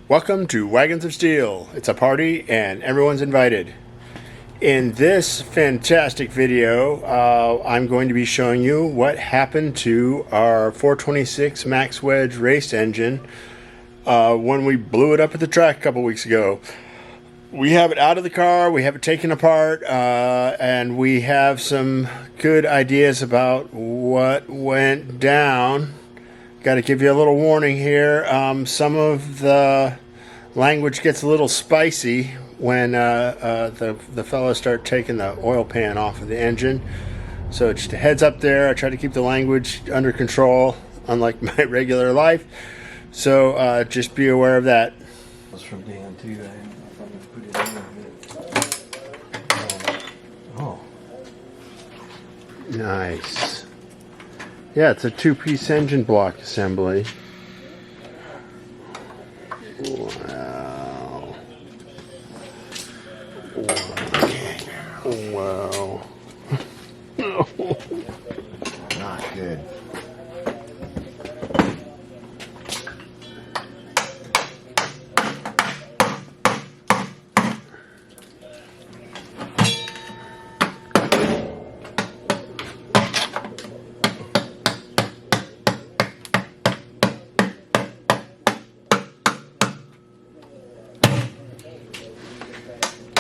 Welcome to Wagons of Steel. It's a party and everyone's invited. In this fantastic video, I'm going to be showing you what happened to our 426 Max Wedge race engine when we blew it up at the track a couple weeks ago. We have it out of the car, we have it taken apart, and we have some good ideas about what went down. Got to give you a little warning here. Some of the language gets a little spicy when the fellows start taking the oil pan off of the engine. So just a heads up there. I try to keep the language under control, unlike my regular life. So just be aware of that. From Dan too. I'm gonna put it in a minute. Oh, Nice. Yeah, it's a two-piece engine block assembly. Wow. Wow. Not good.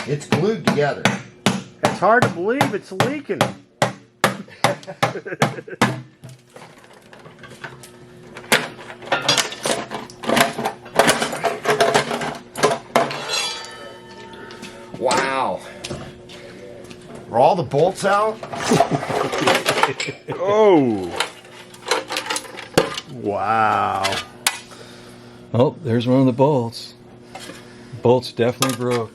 It's glued together. It's hard to believe it's leaking. Wow. Are all the bolts out? Oh. Wow. oh, there's one of the bolts. Bolts definitely broke.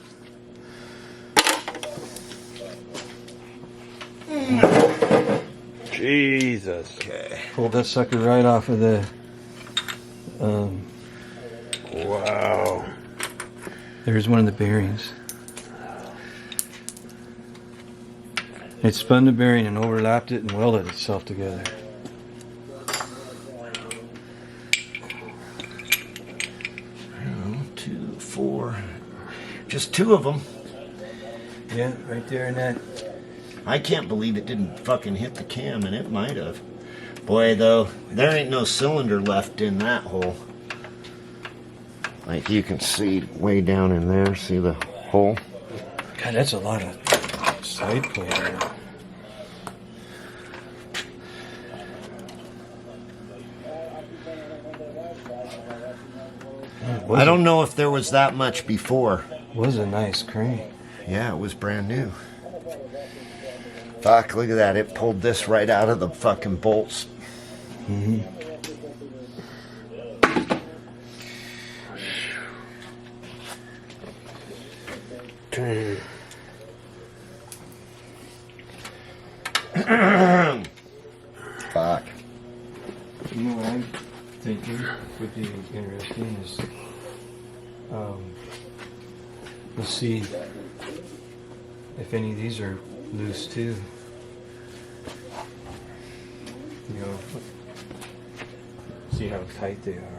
Jesus. Okay. Pulled that sucker right off of the. Wow. There's one of the bearings. It spun the bearing and overlapped it and welded itself together. One, two, four. Just two of them. Yeah, right there in that. I can't believe it didn't fucking hit the cam, and it might have. Boy, though, there ain't no cylinder left in that hole. Like you can see way down in there, see the hole? God, that's a lot of side play there. I don't know if there was that much before. Was a nice crane. Yeah, it was brand new. Fuck, look at that. It pulled this right out of the fucking bolts. Mm-hmm. Fuck. You know what I'm thinking would be interesting is, let's see if any of these are loose too. You know, see how tight they are.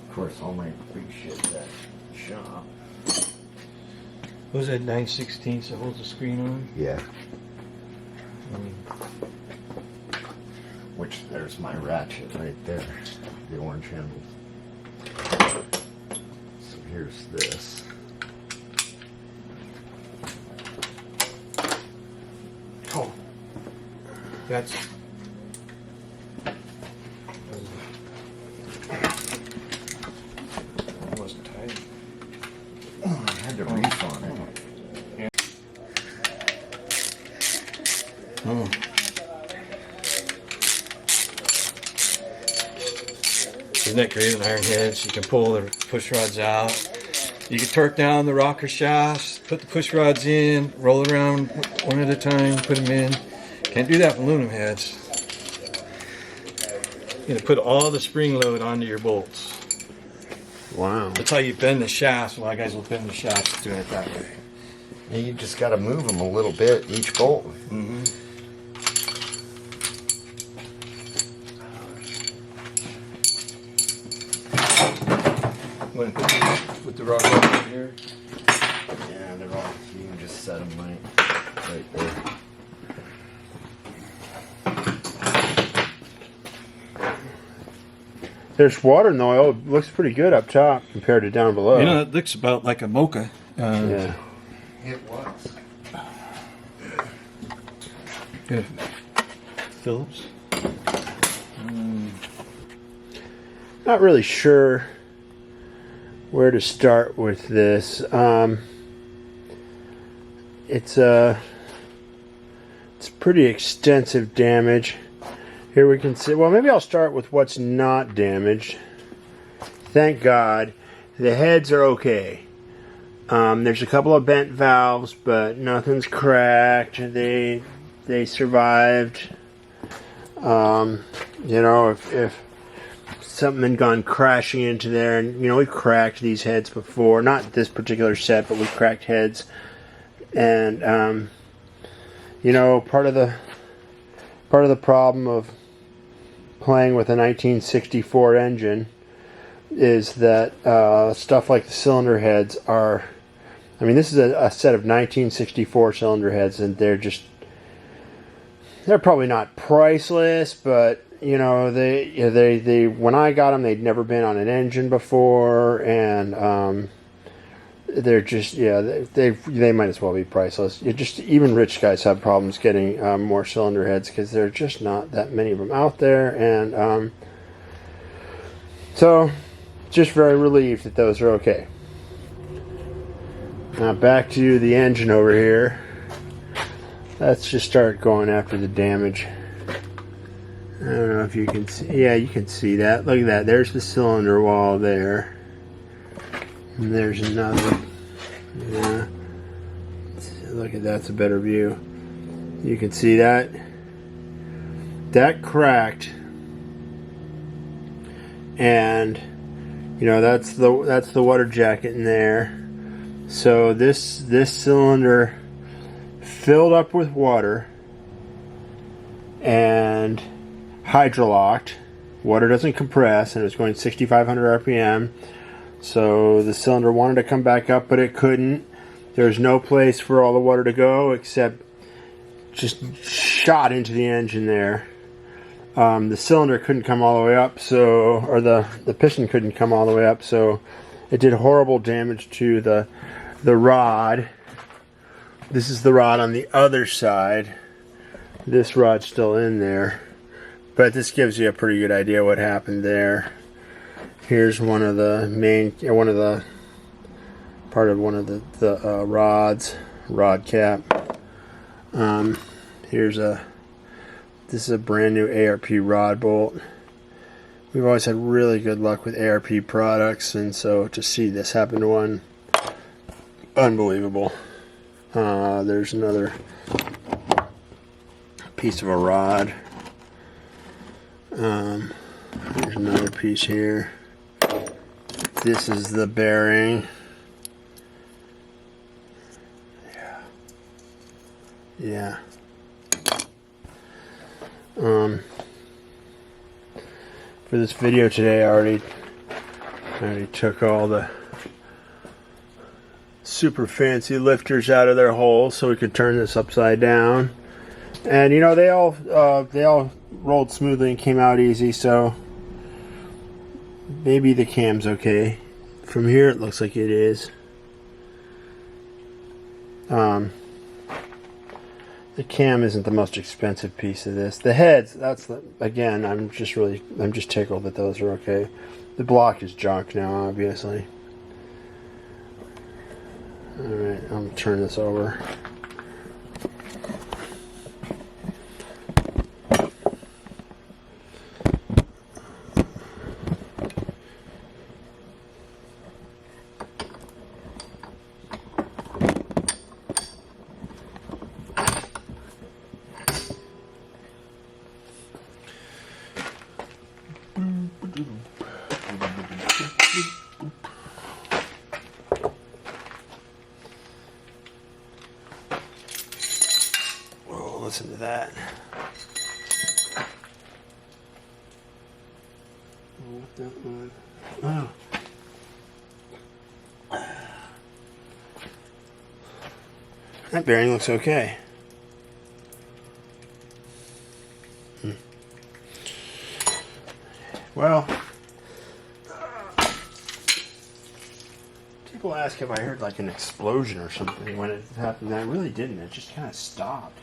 Of course, all my big shit's at shop. What was that 9/16 that holds the screen on? Yeah. I mean, Which, there's my ratchet right there. The orange handle. So here's this. oh, that's. That wasn't tight. Oh, I had to reef on it. Oh. Isn't that great on iron heads? You can pull the push rods out. You can torque down the rocker shafts, put the push rods in, roll around one at a time, put them in. Can't do that with aluminum heads. You're going to put all the spring load onto your bolts. Wow. That's how you bend the shafts. A lot of guys will bend the shafts doing it that way. And you just got to move them a little bit, each bolt. Mm-hmm. Want to put the rod in here? Yeah, they're all, you can just set them right there. There's water in the oil. It looks pretty good up top compared to down below. You know, it looks about like a mocha. Yeah. It was. Good. Phillips. Not really sure where to start with this. It's pretty extensive damage. Here we can see, well, maybe I'll start with what's not damaged. Thank God. The heads are okay. There's a couple of bent valves, but nothing's cracked. They survived. You know, if something had gone crashing into there, and you know, we've cracked these heads before. Not this particular set, but we've cracked heads. And you know, part of the problem of playing with a 1964 engine is that stuff like the cylinder heads are, I mean, this is a set of 1964 cylinder heads, and they're probably not priceless, but you know, they when I got them, they'd never been on an engine before, and they're just, yeah, they might as well be priceless. Even rich guys have problems getting more cylinder heads because there are just not that many of them out there, and so just very relieved that those are okay. Now back to the engine over here. Let's just start going after the damage. I don't know if you can see. Yeah, you can see that. Look at that. There's the cylinder wall there. And there's another. Yeah. Look at that's a better view. You can see that. That cracked. And you know, that's the water jacket in there. So this cylinder filled up with water and hydrolocked. Water doesn't compress, and it was going 6,500 RPM. So the cylinder wanted to come back up, but it couldn't. There's no place for all the water to go except just shot into the engine there. The cylinder couldn't come all the way up, or the piston couldn't come all the way up, so it did horrible damage to the rod. This is the rod on the other side. This rod's still in there, but this gives you a pretty good idea what happened there. Here's one of the rods, rod cap. This is a brand new ARP rod bolt. We've always had really good luck with ARP products, and so to see this happen to one, unbelievable. There's another piece of a rod. There's another piece here. This is the bearing. Yeah. For this video today, I already took all the super fancy lifters out of their holes so we could turn this upside down. And you know, they all rolled smoothly and came out easy, so maybe the cam's okay. From here it looks like it is. The cam isn't the most expensive piece of this. The heads, again, I'm just tickled that those are okay. The block is junk now, obviously. Alright, I'm gonna turn this over. listen to that. What that one? Oh. That bearing looks okay. Well, people ask if I heard like an explosion or something when it happened. I really didn't. It just kind of stopped.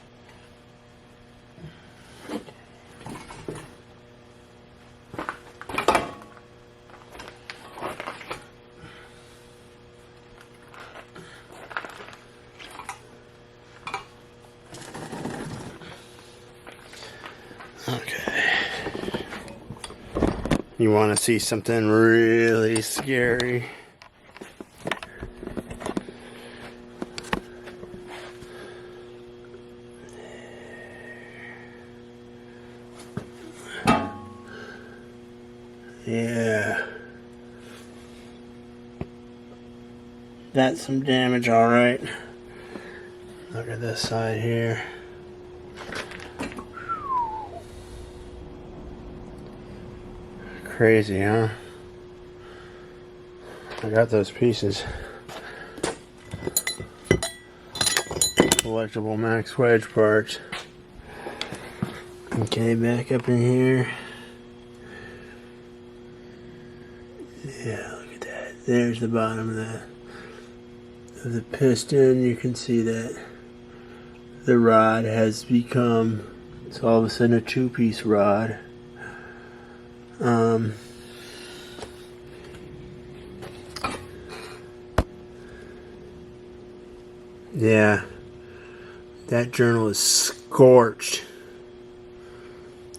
Okay. You want to see something really scary? Yeah. That's some damage, alright. Look at this side here. Crazy, huh? I got those pieces. Electrical max wedge parts. Okay, back up in here. Yeah, look at that. There's the bottom of the piston. You can see that the rod has become, it's all of a sudden a two-piece rod. Yeah, that journal is scorched.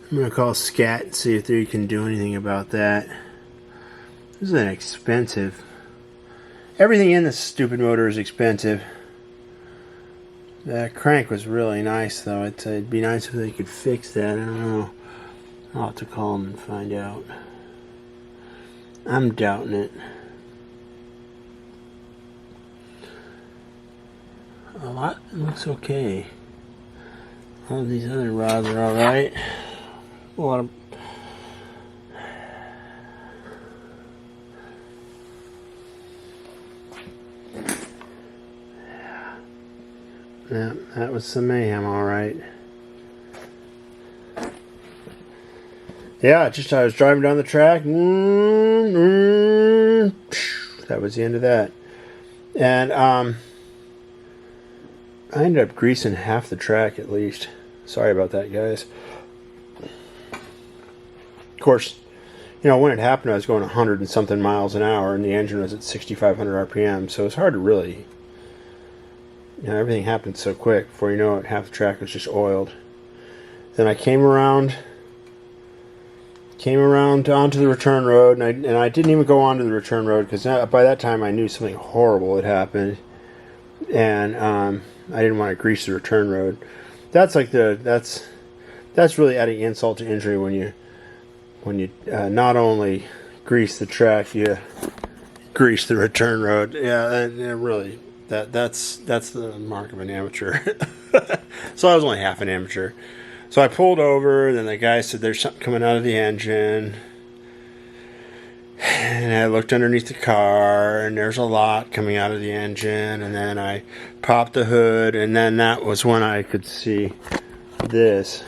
I'm gonna call Scat and see if they can do anything about that. This is expensive. Everything in this stupid motor is expensive. That crank was really nice, though. It'd be nice if they could fix that. I don't know. I'll have to call them and find out. I'm doubting it. A lot looks okay. All of these other rods are alright. A lot of... Yeah, that was some mayhem, alright. Yeah, just I was driving down the track. That was the end of that. And I ended up greasing half the track at least. Sorry about that, guys. Of course, you know, when it happened, I was going 100 and something miles an hour, and the engine was at 6,500 RPM. So it's hard to really, you know, everything happened so quick. Before you know it, half the track was just oiled. Then I came around onto the return road, and I didn't even go onto the return road because by that time I knew something horrible had happened, and I didn't want to grease the return road. That's like that's really adding insult to injury when you not only grease the track, you grease the return road. Yeah, really, that's the mark of an amateur. So I was only half an amateur. So I pulled over, and then the guy said there's something coming out of the engine. And I looked underneath the car, and there's a lot coming out of the engine. And then I popped the hood, and then that was when I could see this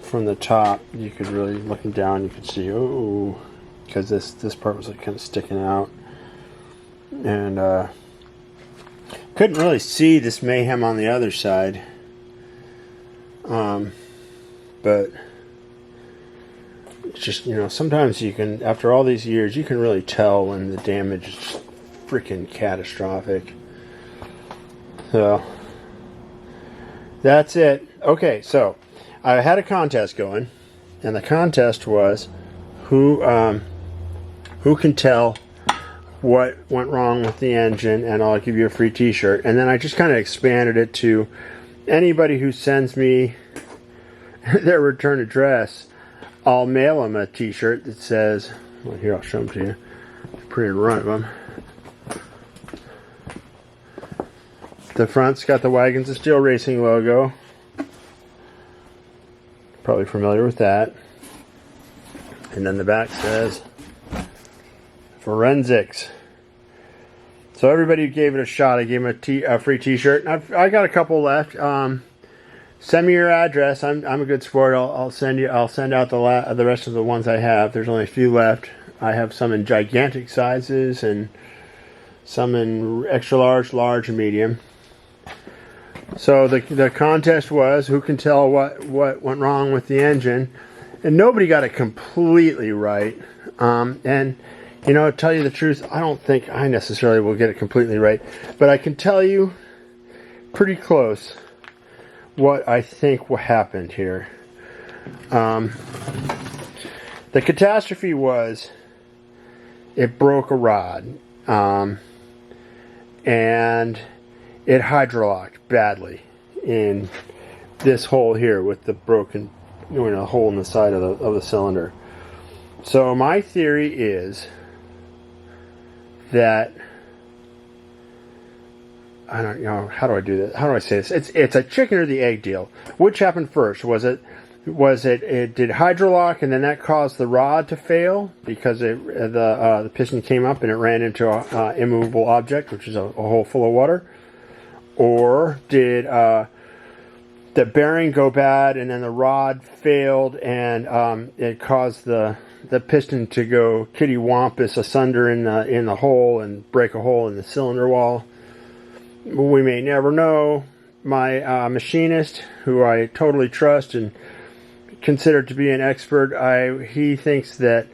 from the top. You could really, looking down, you could see, oh, because this part was like kind of sticking out. And couldn't really see this mayhem on the other side. But it's just, you know, sometimes you can, after all these years, you can really tell when the damage is freaking catastrophic. So that's it. Okay, so I had a contest going, and the contest was who can tell what went wrong with the engine, and I'll give you a free t-shirt. And then I just kind of expanded it to anybody who sends me their return address, I'll mail them a t-shirt that says, well, here, I'll show them to you. Printed run of them. The front's got the Wagons of Steel Racing logo. Probably familiar with that. And then the back says Forensics. So everybody who gave it a shot, I gave them a free t-shirt. And I got a couple left. Send me your address. I'm a good sport. I'll send out the rest of the ones I have. There's only a few left. I have some in gigantic sizes and some in extra large, large, and medium. So the contest was who can tell what went wrong with the engine, and nobody got it completely right. And you know, to tell you the truth, I don't think I necessarily will get it completely right, but I can tell you pretty close what I think happened here. The catastrophe was it broke a rod, and it hydrolocked badly in this hole here with the broken, hole in the side of the cylinder. So my theory is that, I don't know, how do I do this? How do I say this? It's a chicken or the egg deal. Which happened first? It did hydrolock and then that caused the rod to fail because the piston came up and it ran into a immovable object, which is a hole full of water? Or did the bearing go bad and then the rod failed and it caused the piston to go kittywampus asunder in the hole and break a hole in the cylinder wall? We may never know. My machinist, who I totally trust and consider to be an expert, he thinks that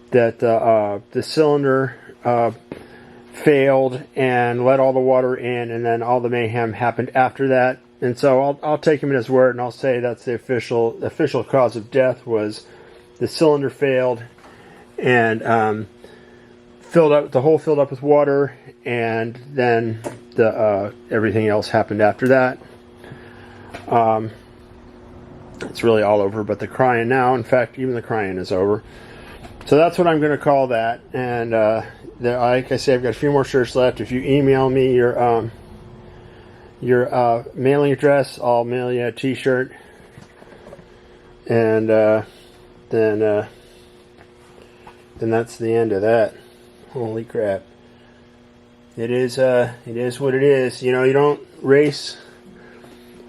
the cylinder failed and let all the water in, and then all the mayhem happened after that. And so I'll take him at his word, and I'll say that's the official cause of death was the cylinder failed and the hole filled up with water, and then everything else happened after that. It's really all over, but the crying now. In fact, even the crying is over. So that's what I'm going to call that. And like I say, I've got a few more shirts left. If you email me your mailing address, I'll mail you a t-shirt. And then that's the end of that. Holy crap. It is what it is. You know, you don't race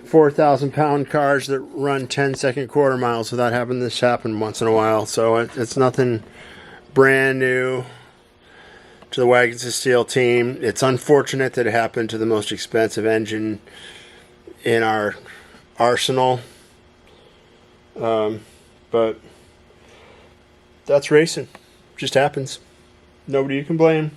4,000-pound cars that run 10-second quarter miles without having this happen once in a while. So it's nothing brand new to the Wagons of Steel team. It's unfortunate that it happened to the most expensive engine in our arsenal. But that's racing. Just happens. Nobody you can blame.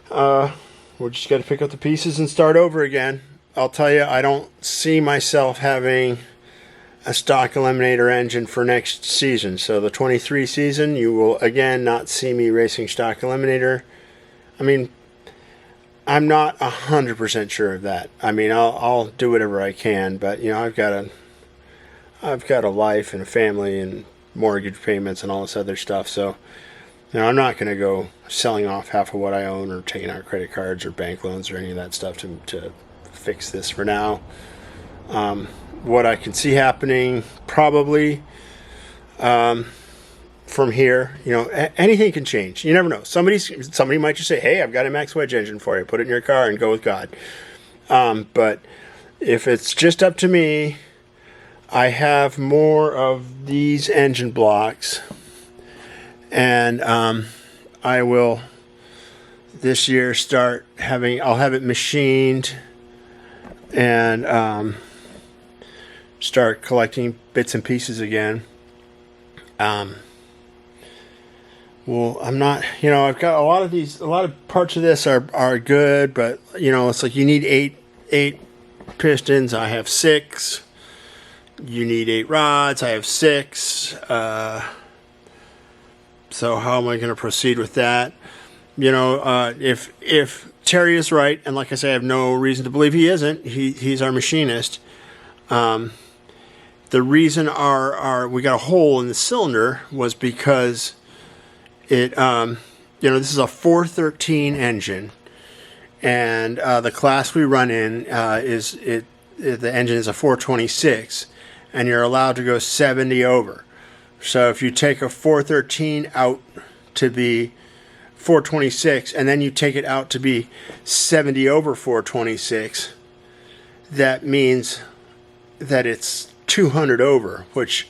We're just got to pick up the pieces and start over again. I'll tell you, I don't see myself having a stock eliminator engine for next season. So the 23 season, you will again not see me racing stock eliminator. I mean, I'm not 100% sure of that. I mean, I'll do whatever I can, but you know, I've got a life and a family and mortgage payments and all this other stuff. So, you know, I'm not going to go selling off half of what I own or taking out credit cards or bank loans or any of that stuff to fix this for now. What I can see happening probably from here, you know, anything can change. You never know. Somebody might just say, hey, I've got a max wedge engine for you. Put it in your car and go with God. But if it's just up to me, I have more of these engine blocks, and I will this year I'll have it machined and start collecting bits and pieces again. Well, I'm not, you know, I've got a lot of parts of this are good, but you know, it's like you need eight pistons. I have 6. You need 8 rods. I have 6. So how am I going to proceed with that? You know, if Terry is right, and like I say, I have no reason to believe he isn't. He's our machinist. The reason we got a hole in the cylinder was because it, you know, this is a 413 engine, and the class we run in the engine is a 426, and you're allowed to go 70 over. So if you take a 413 out to be 426, and then you take it out to be 70 over 426, that means that it's 200 over, which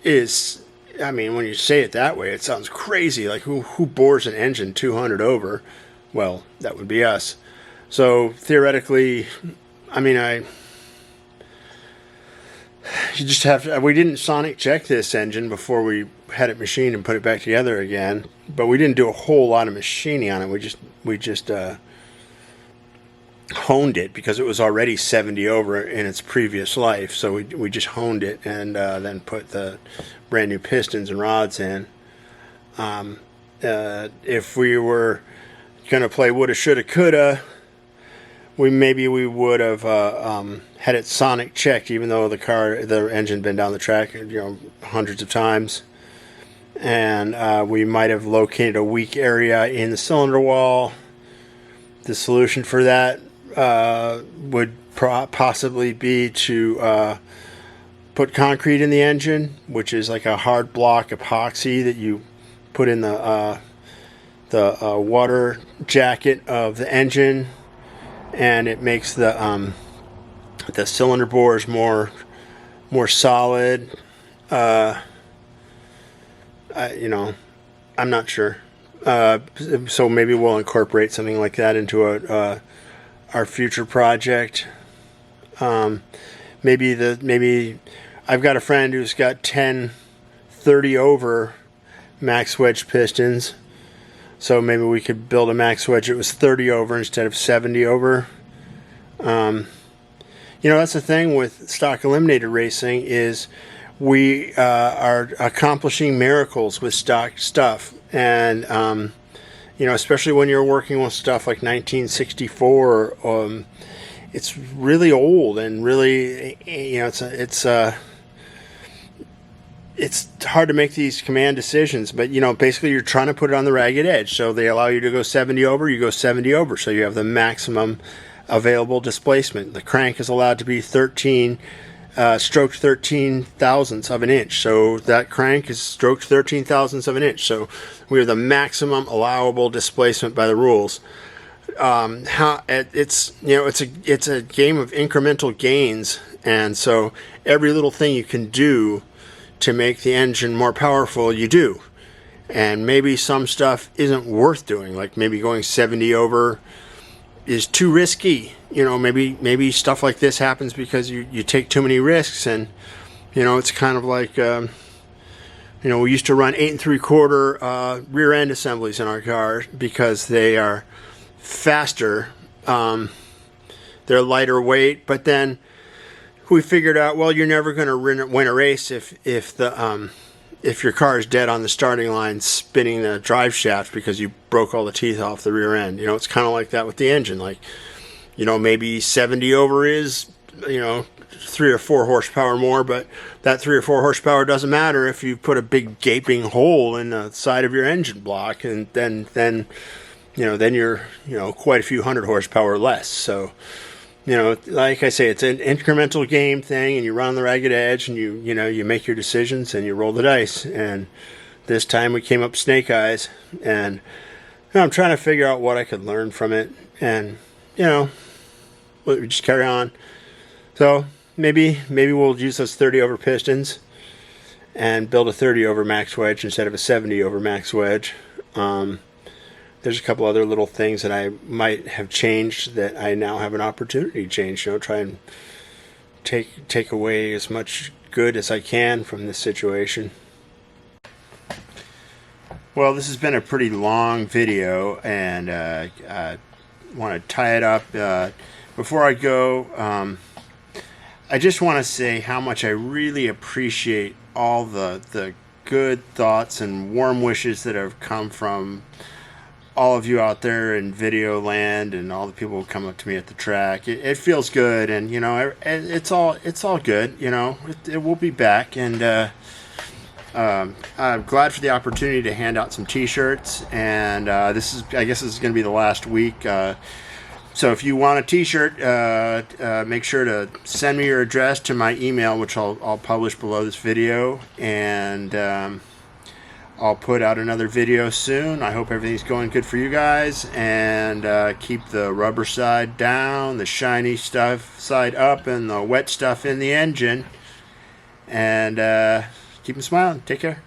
is, I mean, when you say it that way, it sounds crazy. Like, who bores an engine 200 over? Well, that would be us. So theoretically, I mean, you just have to, we didn't sonic check this engine before we had it machined and put it back together again, but we didn't do a whole lot of machining on it. We just honed it because it was already 70 over in its previous life. So we just honed it and then put the brand new pistons and rods in. If we were going to play woulda, shoulda, coulda, we would have had it sonic checked, even though the engine been down the track, hundreds of times, and we might have located a weak area in the cylinder wall. The solution for that would possibly be to put concrete in the engine, which is like a hard block epoxy that you put in the water jacket of the engine, and it makes the cylinder bores more solid. I'm not sure. So maybe we'll incorporate something like that into our future project. Maybe I've got a friend who's got 10 30 over max wedge pistons. So maybe we could build a max wedge that was 30 over instead of 70 over. That's the thing with stock eliminator racing is we are accomplishing miracles with stock stuff. And, especially when you're working with stuff like 1964, it's really old and really, it's hard to make these command decisions, but basically you're trying to put it on the ragged edge. So they allow you to go 70 over, you go 70 over. So you have the maximum available displacement. The crank is allowed to be stroked 13 thousandths of an inch. So that crank is stroked 13 thousandths of an inch. So we have the maximum allowable displacement by the rules. It's a game of incremental gains, and so every little thing you can do to make the engine more powerful, you do. And maybe some stuff isn't worth doing, like maybe going 70 over is too risky. Maybe stuff like this happens because you take too many risks, and it's kind of like we used to run 8 3/4 rear end assemblies in our car because they are faster, they're lighter weight, but then we figured out, well, you're never going to win a race if your car is dead on the starting line spinning the drive shaft because you broke all the teeth off the rear end. It's kind of like that with the engine. Like, maybe 70 over is 3 or 4 horsepower more, but that 3 or 4 horsepower doesn't matter if you put a big gaping hole in the side of your engine block, and then you're quite a few hundred horsepower less. So like I say, it's an incremental game thing, and you run on the ragged edge, and you make your decisions and you roll the dice. And this time we came up snake eyes, and I'm trying to figure out what I could learn from it, and we just carry on. So maybe we'll use those 30 over pistons and build a 30 over max wedge instead of a 70 over max wedge. There's a couple other little things that I might have changed that I now have an opportunity to change. Try and take away as much good as I can from this situation. Well, this has been a pretty long video, and I want to tie it up. Before I go, I just want to say how much I really appreciate all the good thoughts and warm wishes that have come from all of you out there in video land, and all the people who come up to me at the track. It feels good, and it's all good. It will be back, and I'm glad for the opportunity to hand out some t-shirts, and I guess this is going to be the last week. So if you want a t-shirt, make sure to send me your address to my email, which I'll publish below this video, and I'll put out another video soon. I hope everything's going good for you guys, and keep the rubber side down, the shiny stuff side up, and the wet stuff in the engine, and keep them smiling. Take care.